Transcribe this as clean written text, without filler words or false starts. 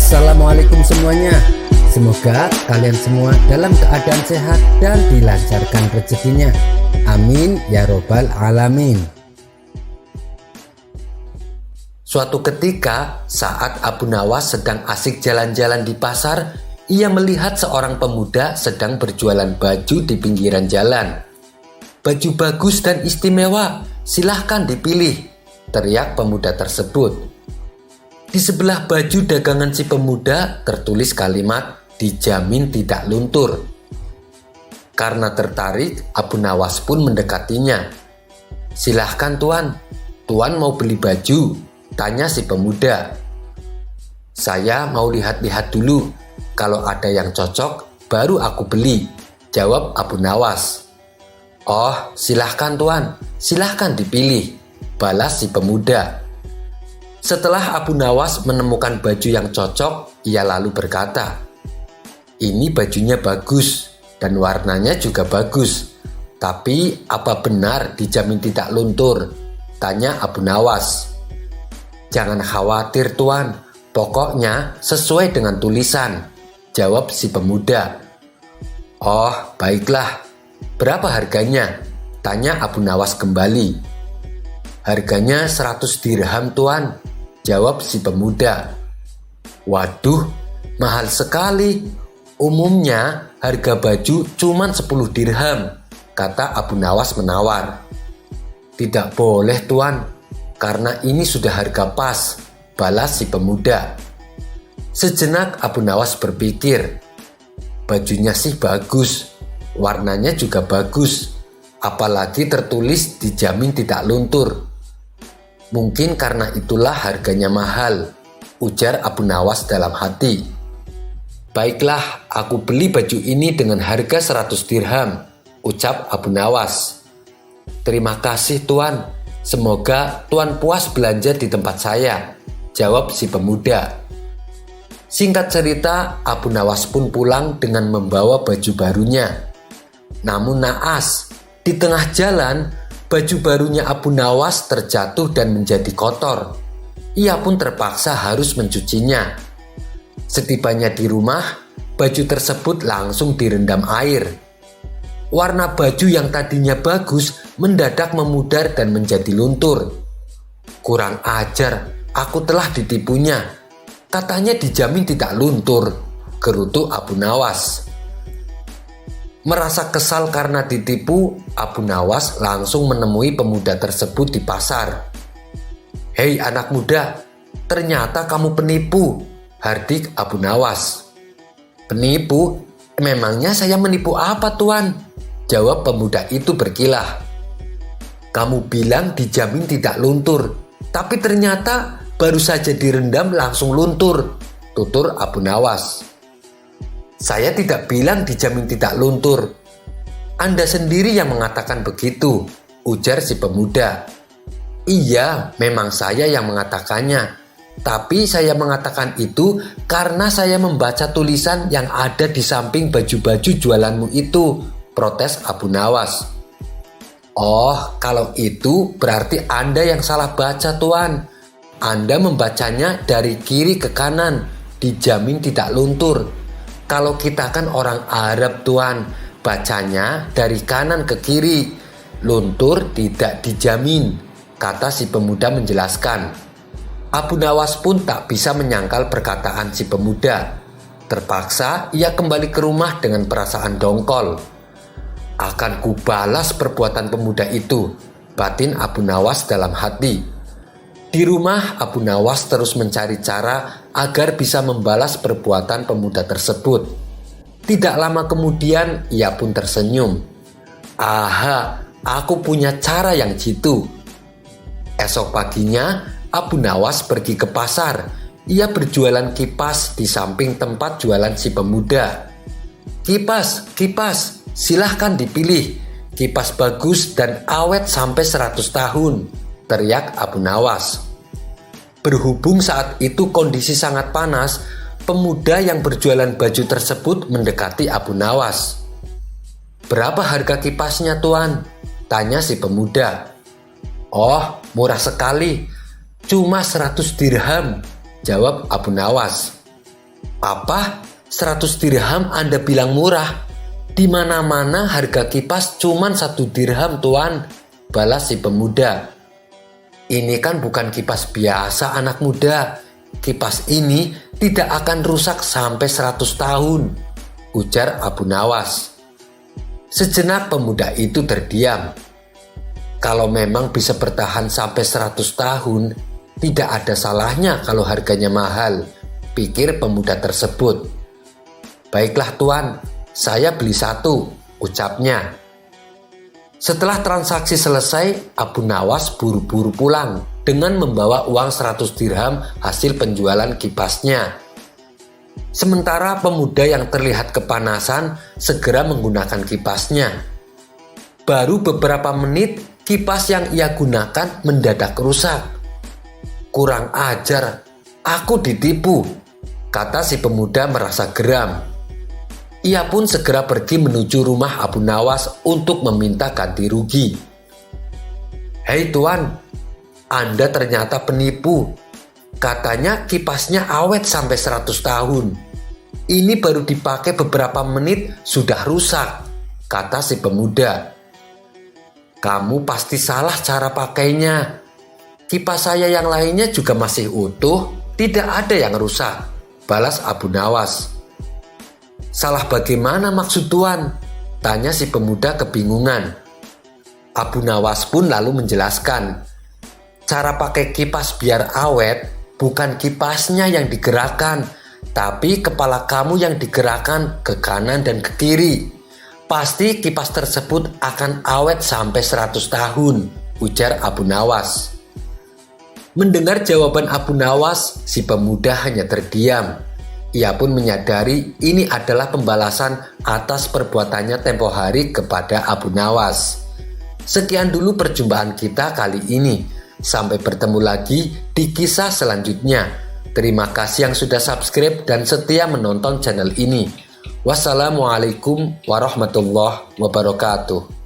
Assalamualaikum semuanya. Semoga kalian semua dalam keadaan sehat dan dilancarkan rezekinya. Amin ya robbal alamin. Suatu ketika saat Abu Nawas sedang asik jalan-jalan di pasar, ia melihat seorang pemuda sedang berjualan baju di pinggiran jalan. "Baju bagus dan istimewa, silahkan dipilih," teriak pemuda tersebut. Di sebelah baju dagangan si pemuda tertulis kalimat "dijamin tidak luntur". Karena tertarik, Abu Nawas pun mendekatinya. "Silahkan tuan, tuan mau beli baju?" tanya si pemuda. "Saya mau lihat-lihat dulu, kalau ada yang cocok baru aku beli," jawab Abu Nawas. "Oh, silahkan tuan, silahkan dipilih," balas si pemuda. Setelah Abu Nawas menemukan baju yang cocok, ia lalu berkata, "Ini bajunya bagus dan warnanya juga bagus. Tapi apa benar dijamin tidak luntur?" tanya Abu Nawas. "Jangan khawatir tuan, pokoknya sesuai dengan tulisan," jawab si pemuda. "Oh, baiklah. Berapa harganya?" tanya Abu Nawas kembali. "Harganya 100 dirham tuan," jawab si pemuda. "Waduh, mahal sekali. Umumnya harga baju cuma 10 dirham," kata Abu Nawas menawar. "Tidak boleh tuan, karena ini sudah harga pas," balas si pemuda. Sejenak Abu Nawas berpikir, bajunya sih bagus, warnanya juga bagus, apalagi tertulis dijamin tidak luntur. Mungkin karena itulah harganya mahal, ujar Abu Nawas dalam hati. "Baiklah, aku beli baju ini dengan harga 100 dirham, ucap Abu Nawas. "Terima kasih tuan, semoga tuan puas belanja di tempat saya," jawab si pemuda. Singkat cerita, Abu Nawas pun pulang dengan membawa baju barunya. Namun naas, di tengah jalan, baju barunya Abu Nawas terjatuh dan menjadi kotor. Ia pun terpaksa harus mencucinya. Setibanya di rumah, baju tersebut langsung direndam air. Warna baju yang tadinya bagus mendadak memudar dan menjadi luntur. "Kurang ajar, aku telah ditipunya. Katanya dijamin tidak luntur," gerutu Abu Nawas. Merasa kesal karena ditipu, Abu Nawas langsung menemui pemuda tersebut di pasar. "Hei anak muda, ternyata kamu penipu," hardik Abu Nawas. "Penipu? Memangnya saya menipu apa tuan?" jawab pemuda itu berkilah. "Kamu bilang dijamin tidak luntur, tapi ternyata baru saja direndam langsung luntur," tutur Abu Nawas. "Saya tidak bilang dijamin tidak luntur. Anda sendiri yang mengatakan begitu," ujar si pemuda. "Iya, memang saya yang mengatakannya. Tapi saya mengatakan itu karena saya membaca tulisan yang ada di samping baju-baju jualanmu itu," protes Abu Nawas. "Oh, kalau itu berarti Anda yang salah baca tuan. Anda membacanya dari kiri ke kanan, dijamin tidak luntur. Kalau kita kan orang Arab tuan, bacanya dari kanan ke kiri, luntur tidak dijamin," kata si pemuda menjelaskan. Abu Nawas pun tak bisa menyangkal perkataan si pemuda. Terpaksa ia kembali ke rumah dengan perasaan dongkol. "Akan kubalas perbuatan pemuda itu," batin Abu Nawas dalam hati. Di rumah, Abu Nawas terus mencari cara agar bisa membalas perbuatan pemuda tersebut. Tidak lama kemudian, ia pun tersenyum. "Aha, aku punya cara yang jitu." Esok paginya, Abu Nawas pergi ke pasar. Ia berjualan kipas di samping tempat jualan si pemuda. "Kipas, kipas, silahkan dipilih. Kipas bagus dan awet sampai 100 tahun, teriak Abu Nawas. Berhubung saat itu kondisi sangat panas, pemuda yang berjualan baju tersebut mendekati Abu Nawas. "Berapa harga kipasnya tuan?" tanya si pemuda. "Oh, murah sekali. Cuma 100 dirham," jawab Abu Nawas. Apa? 100 dirham Anda bilang murah? Di mana-mana harga kipas cuma 1 dirham, Tuan, balas si pemuda. Ini kan bukan kipas biasa, anak muda. Kipas ini tidak akan rusak sampai 100 tahun, ujar Abu Nawas. Sejenak pemuda itu terdiam. Kalau memang bisa bertahan sampai 100 tahun, tidak ada salahnya kalau harganya mahal, pikir pemuda tersebut. Baiklah Tuan, saya beli 1, ucapnya. Setelah transaksi selesai, Abu Nawas buru-buru pulang dengan membawa uang 100 dirham hasil penjualan kipasnya. Sementara pemuda yang terlihat kepanasan segera menggunakan kipasnya. Baru beberapa menit, kipas yang ia gunakan mendadak rusak. Kurang ajar, aku ditipu, kata si pemuda merasa geram. Ia pun segera pergi menuju rumah Abu Nawas untuk meminta ganti rugi. Hei Tuan, Anda ternyata penipu. Katanya kipasnya awet sampai 100 tahun. Ini baru dipakai beberapa menit sudah rusak, kata si pemuda. Kamu pasti salah cara pakainya. Kipas saya yang lainnya juga masih utuh, tidak ada yang rusak, balas Abu Nawas. Salah bagaimana maksud Tuan? Tanya si pemuda kebingungan. Abu Nawas pun lalu menjelaskan. Cara pakai kipas biar awet bukan kipasnya yang digerakkan, tapi kepala kamu yang digerakkan ke kanan dan ke kiri. Pasti kipas tersebut akan awet sampai 100 tahun, ujar Abu Nawas. Mendengar jawaban Abu Nawas, si pemuda hanya terdiam. Ia pun menyadari ini adalah pembalasan atas perbuatannya tempo hari kepada Abu Nawas. Sekian dulu perjumpaan kita kali ini. Sampai bertemu lagi di kisah selanjutnya. Terima kasih yang sudah subscribe dan setia menonton channel ini. Wassalamualaikum warahmatullahi wabarakatuh.